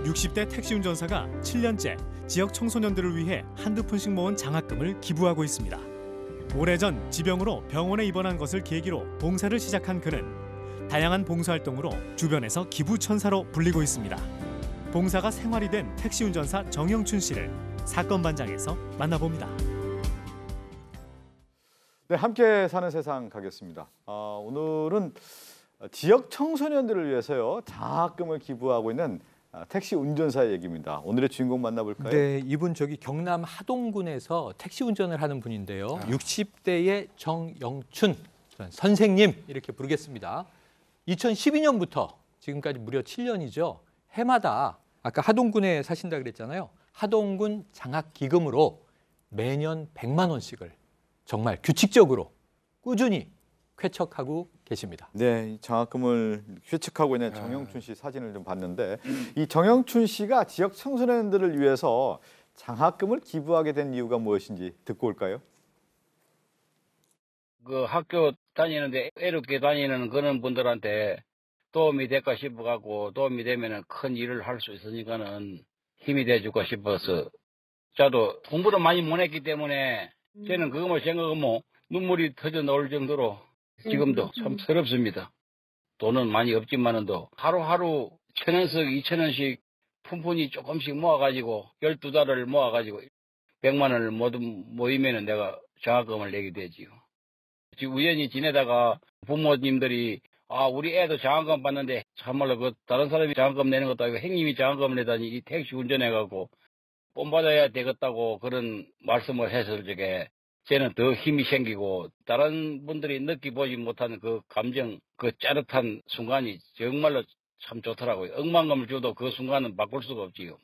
60대 택시 운전사가 7년째 지역 청소년들을 위해 한두 푼씩 모은 장학금을 기부하고 있습니다. 오래전 지병으로 병원에 입원한 것을 계기로 봉사를 시작한 그는 다양한 봉사활동으로 주변에서 기부천사로 불리고 있습니다. 봉사가 생활이 된 택시 운전사 정영춘 씨를 사건 반장에서 만나봅니다. 네, 함께 사는 세상 가겠습니다. 오늘은 지역 청소년들을 위해서요 장학금을 기부하고 있는 택시 운전사의 얘기입니다. 오늘의 주인공 만나볼까요? 네, 이분 저기 경남 하동군에서 택시 운전을 하는 분인데요. 60대의 정영춘 선생님 이렇게 부르겠습니다. 2012년부터 지금까지 무려 7년이죠. 해마다 아까 하동군에 사신다 그랬잖아요. 하동군 장학기금으로 매년 100만 원씩을 정말 규칙적으로 꾸준히 쾌척하고 계십니다. 네, 장학금을 쾌척하고 있는 정영춘 씨 사진을 좀 봤는데 이 정영춘 씨가 지역 청소년들을 위해서 장학금을 기부하게 된 이유가 무엇인지 듣고 올까요? 그 학교 다니는데 애롭게 다니는 그런 분들한테 도움이 될까 싶어갖고 도움이 되면은 큰 일을 할 수 있으니까는 힘이 돼줄까 싶어서 저도 공부를 많이 못 했기 때문에 저는 그거 생각하면 눈물이 터져 나올 정도로 지금도 참 서럽습니다. 돈은 많이 없지만은 도 하루하루 1,000원씩 2,000원씩 푼푼히 조금씩 모아가지고 12달을 모아가지고 100만 원을 모두 모이면은 내가 장학금을 내게 되지요. 지금 우연히 지내다가 부모님들이 우리 애도 장학금 받는데 참말로 그 다른 사람이 장학금 내는 것도 아니고 형님이 장학금을 내다니 이 택시 운전해가고 본받아야 되겠다고 그런 말씀을 해서 저게 저는 더 힘이 생기고 다른 분들이 느끼보지 못하는 그 감정, 그 짜릿한 순간이 정말로 참 좋더라고요. 억만금을 줘도 그 순간은 바꿀 수가 없지요.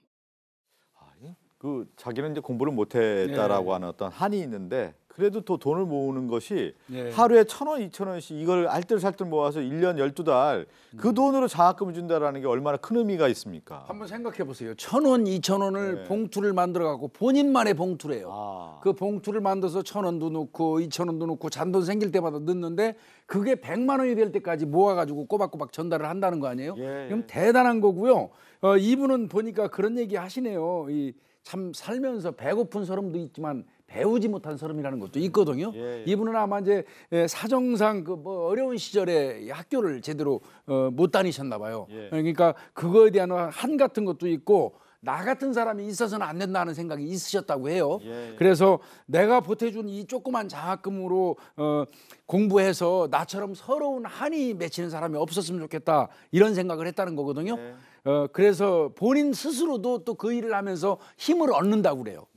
자기는 이제 공부를 못했다라고 하는 어떤 한이 있는데 그래도 또 돈을 모으는 것이 하루에 1,000원, 2,000원씩 이걸 알뜰살뜰 모아서 1년 12달 그 돈으로 장학금을 준다라는 게 얼마나 큰 의미가 있습니까? 한번 생각해 보세요. 1,000원, 2,000원을 봉투를 만들어 갖고 본인만의 봉투래요. 그 봉투를 만들어서 1,000원도 넣고 2,000원도 넣고 잔돈 생길 때마다 넣는데 그게 100만 원이 될 때까지 모아 가지고 꼬박꼬박 전달을 한다는 거 아니에요? 그럼 대단한 거고요. 이분은 보니까 그런 얘기 하시네요. 참 살면서 배고픈 사람도 있지만 배우지 못한 사람이라는 것도 있거든요. 이분은 아마 이제 사정상 어려운 시절에 학교를 제대로 못 다니셨나 봐요. 그러니까 그거에 대한 한 같은 것도 있고 나 같은 사람이 있어서는 안 된다는 생각이 있으셨다고 해요. 그래서 내가 보태준 이 조그만 장학금으로 공부해서 나처럼 서러운 한이 맺히는 사람이 없었으면 좋겠다 이런 생각을 했다는 거거든요. 그래서 본인 스스로도 또 그 일을 하면서 힘을 얻는다고 그래요.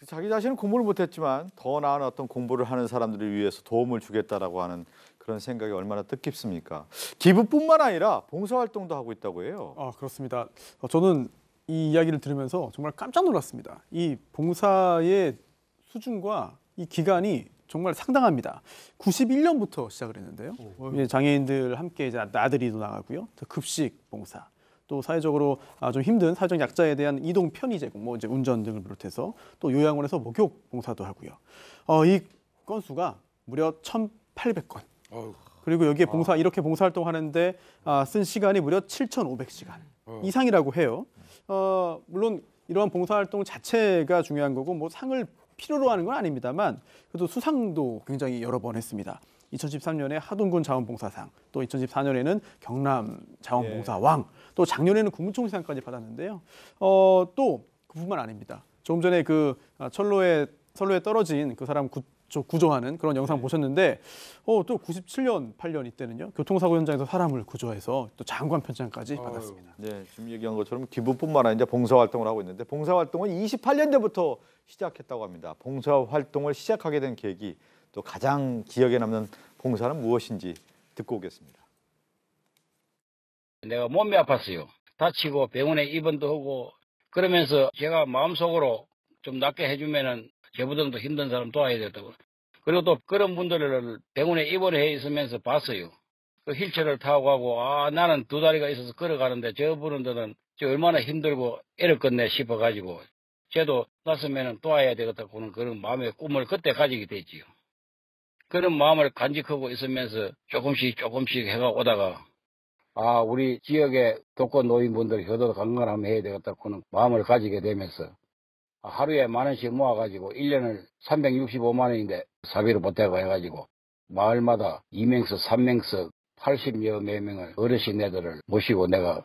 자기 자신은 공부를 못했지만 더 나은 어떤 공부를 하는 사람들을 위해서 도움을 주겠다라고 하는 그런 생각이 얼마나 뜻깊습니까? 기부뿐만 아니라 봉사활동도 하고 있다고 해요. 그렇습니다. 저는 이 이야기를 들으면서 정말 깜짝 놀랐습니다. 이 봉사의 수준과 이 기간이 정말 상당합니다. 91년부터 시작을 했는데요. 장애인들 함께 이제 나들이도 나가고요. 급식 봉사. 또 사회적으로 좀 힘든 사회적 약자에 대한 이동 편의 제공, 이제 운전 등을 비롯해서 또 요양원에서 목욕 봉사도 하고요. 이 건수가 무려 1,800건. 그리고 여기에 이렇게 봉사활동하는데 쓴 시간이 무려 7,500시간 이상이라고 해요. 물론 이러한 봉사활동 자체가 중요한 거고 상을 필요로 하는 건 아닙니다만 그래도 수상도 굉장히 여러 번 했습니다. 2013년에 하동군 자원봉사상, 또 2014년에는 경남 자원봉사왕, 또 작년에는 국무총리상까지 받았는데요. 또 그뿐만 아닙니다. 조금 전에 선로에 떨어진 그 사람 구조하는 그런 영상 보셨는데 또 97년, 8년 이때는요. 교통사고 현장에서 사람을 구조해서 또 장관 편찬까지 받았습니다. 네, 지금 얘기한 것처럼 기부뿐만 아니라 봉사활동을 하고 있는데 봉사활동은 28년 전부터 시작했다고 합니다. 봉사활동을 시작하게 된 계기, 또 가장 기억에 남는 봉사는 무엇인지 듣고 오겠습니다. 내가 몸이 아팠어요. 다치고 병원에 입원도 하고 그러면서 제가 마음속으로 좀 낫게 해주면은 저보다도 힘든 사람 도와야 되겠다고. 그리고 또 그런 분들을 병원에 입원해 있으면서 봤어요. 그 휠체어를 타고 가고 나는 두 다리가 있어서 걸어가는데 저분들은 얼마나 힘들고 애를 싶어가지고 저도 났으면은 도와야 되겠다고는 그런 마음의 꿈을 그때 가지게 됐지요. 그런 마음을 간직하고 있으면서 조금씩 해가 오다가 우리 지역의 독거 노인분들 효도 관광을 한번 해야 되겠다 그런 마음을 가지게 되면서 하루에 10,000원씩 모아가지고 1년을 365만 원인데 사비로 보태고 해가지고 마을마다 2명석, 3명석 80여 몇 명을 어르신네들을 모시고 내가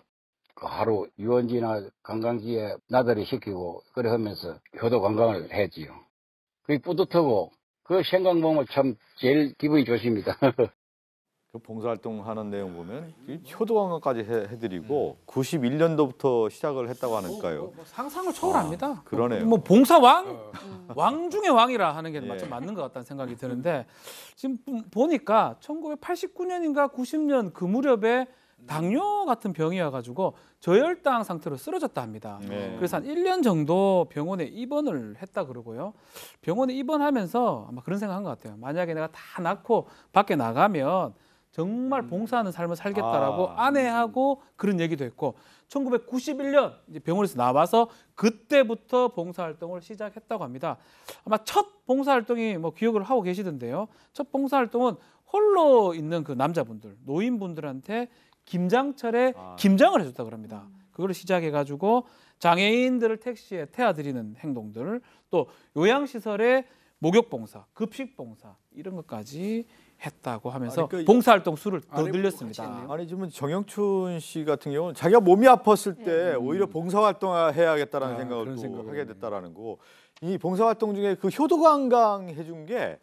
그 하루 유원지나 관광지에 나들이 시키고 그래 하면서 효도 관광을 했지요. 그게 뿌듯하고 그 생각 보면 참 제일 기분이 좋습니다. 그 봉사활동 하는 내용 보면 효도관광까지 해드리고 91년도부터 시작을 했다고 하니까요. 상상을 초월합니다. 그러네요. 뭐 봉사왕, 왕 중의 왕이라 하는 게 좀 맞는 것 같다는 생각이 드는데 지금 보니까 1989년인가 90년 그 무렵에 당뇨 같은 병이 와가지고 저혈당 상태로 쓰러졌다 합니다. 그래서 한 1년 정도 병원에 입원을 했다 그러고요. 병원에 입원하면서 아마 그런 생각한 것 같아요. 만약에 내가 다 낳고 밖에 나가면 정말 봉사하는 삶을 살겠다라고 아내하고 그런 얘기도 했고 1991년 이제 병원에서 나와서 그때부터 봉사활동을 시작했다고 합니다. 아마 첫 봉사활동이 뭐 기억을 하고 계시던데요. 첫 봉사활동은 홀로 있는 그 남자분들, 노인분들한테 김장철에 김장을 해줬다고 합니다. 그걸 시작해가지고 장애인들을 택시에 태워드리는 행동들, 또 요양시설의 목욕봉사, 급식봉사 이런 것까지 했다고 하면서 그러니까 봉사활동 수를 더 늘렸습니다. 아니 지금 정영춘 씨 같은 경우는 자기가 몸이 아팠을 때 오히려 봉사활동을 해야겠다라는 생각을 또 하게 됐다라는 거. 이 봉사활동 중에 그 효도관광 해준 게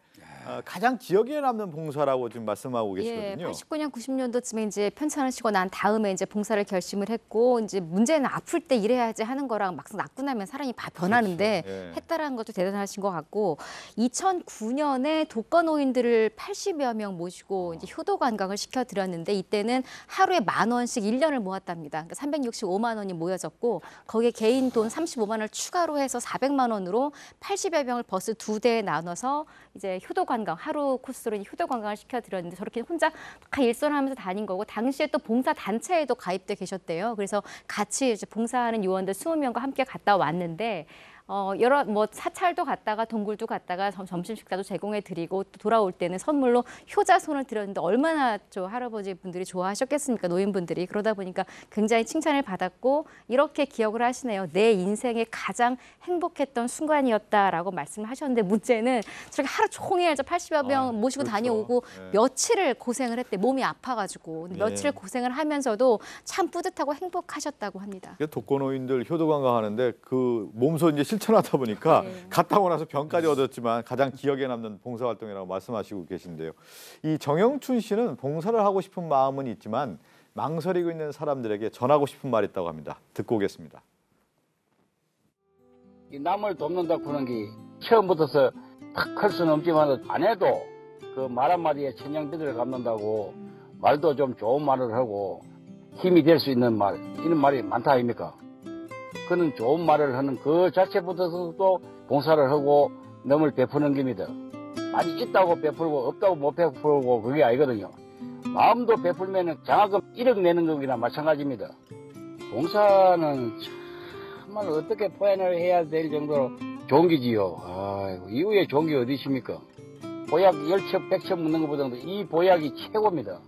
가장 기억에 남는 봉사라고 지금 말씀하고 계시거든요. 89년, 90년도쯤에 이제 편찮으시고 난 다음에 이제 봉사를 결심을 했고 이제 문제는 아플 때 일해야지 하는 거랑 막상 낫고 나면 사람이 변하는데 그렇죠. 했다라는 것도 대단하신 것 같고 2009년에 독거노인들을 80여 명 모시고 이제 효도 관광을 시켜드렸는데 이때는 하루에 10,000원씩 1년을 모았답니다. 그러니까 365만 원이 모여졌고 거기에 개인 돈 35만 원을 추가로 해서 400만 원으로 80여 명을 버스 2대에 나눠서 이제 효도 관광 하루 코스로 효도 관광을 시켜드렸는데 저렇게 혼자 다 일선하면서 다닌 거고 당시에 또 봉사 단체에도 가입돼 계셨대요. 그래서 같이 이제 봉사하는 요원들 20명과 함께 갔다 왔는데 여러 뭐 사찰도 갔다가 동굴도 갔다가 점심 식사도 제공해 드리고 또 돌아올 때는 선물로 효자손을 드렸는데 얼마나 저 할아버지 분들이 좋아하셨겠습니까? 노인분들이. 그러다 보니까 굉장히 칭찬을 받았고 이렇게 기억을 하시네요. 내 인생의 가장 행복했던 순간이었다라고 말씀하셨는데 문제는 저렇게 하루 종일 저 80여 명 모시고 그렇죠. 다녀오고 며칠을 고생을 했대. 몸이 아파가지고. 근데 며칠 고생을 하면서도 참 뿌듯하고 행복하셨다고 합니다. 독거노인들 효도관광 하는데 그 몸소 이제 실천하다 보니까 갔다 오고 나서 병까지 얻었지만 가장 기억에 남는 봉사활동이라고 말씀하시고 계신데요. 이 정영춘 씨는 봉사를 하고 싶은 마음은 있지만 망설이고 있는 사람들에게 전하고 싶은 말이 있다고 합니다. 듣고 오겠습니다. 이 남을 돕는다고 하는 게 처음부터서 탁 할 수는 없지만 안 해도 그 말 한마디에 천냥비들을 갚는다고 말도 좀 좋은 말을 하고 힘이 될 수 있는 말 이런 말이 많다 아닙니까? 그는 좋은 말을 하는 그 자체부터도 봉사를 하고 남을 베푸는 겁니다. 많이 있다고 베풀고 없다고 못 베풀고 그게 아니거든요. 마음도 베풀면 장학금 1억 내는 것이나 마찬가지입니다. 봉사는 정말 어떻게 표현을 해야 될 정도로 좋은 기지요. 아이고, 이후에 좋은 게 어디 있습니까? 보약 10첩, 100첩 묻는 것보다도 이 보약이 최고입니다.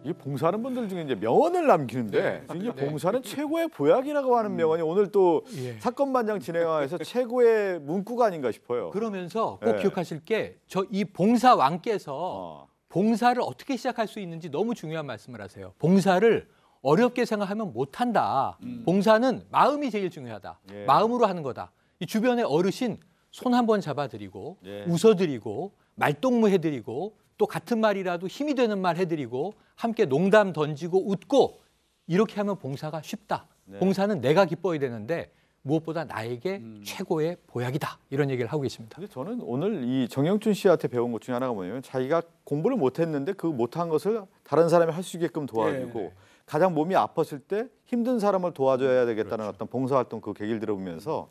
이 봉사하는 분들 중에 이제 명언을 남기는데 이제 봉사는 최고의 보약이라고 하는 명언이 오늘 또 사건 반장 진행하면서 최고의 문구가 아닌가 싶어요. 그러면서 꼭 기억하실 게 이 봉사왕께서 봉사를 어떻게 시작할 수 있는지 너무 중요한 말씀을 하세요. 봉사를 어렵게 생각하면 못한다. 봉사는 마음이 제일 중요하다. 마음으로 하는 거다. 이 주변의 어르신 손 한번 잡아드리고 웃어드리고 말동무 해드리고 또 같은 말이라도 힘이 되는 말 해드리고 함께 농담 던지고 웃고 이렇게 하면 봉사가 쉽다. 봉사는 내가 기뻐야 되는데 무엇보다 나에게 최고의 보약이다. 이런 얘기를 하고 계십니다. 근데 저는 오늘 이 정영춘 씨한테 배운 것 중에 하나가 뭐냐면 자기가 공부를 못했는데 그 못한 것을 다른 사람이 할 수 있게끔 도와주고 가장 몸이 아팠을 때 힘든 사람을 도와줘야 되겠다는 어떤 봉사활동 그 계기를 들어보면서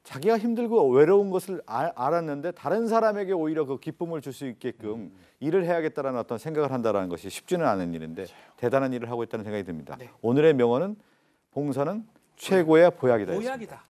자기가 힘들고 외로운 것을 알았는데 다른 사람에게 오히려 그 기쁨을 줄 수 있게끔 일을 해야겠다는 어떤 생각을 한다는 것이 쉽지는 않은 일인데 대단한 일을 하고 있다는 생각이 듭니다. 오늘의 명언은 봉사는 최고의 보약이다. 보약이다.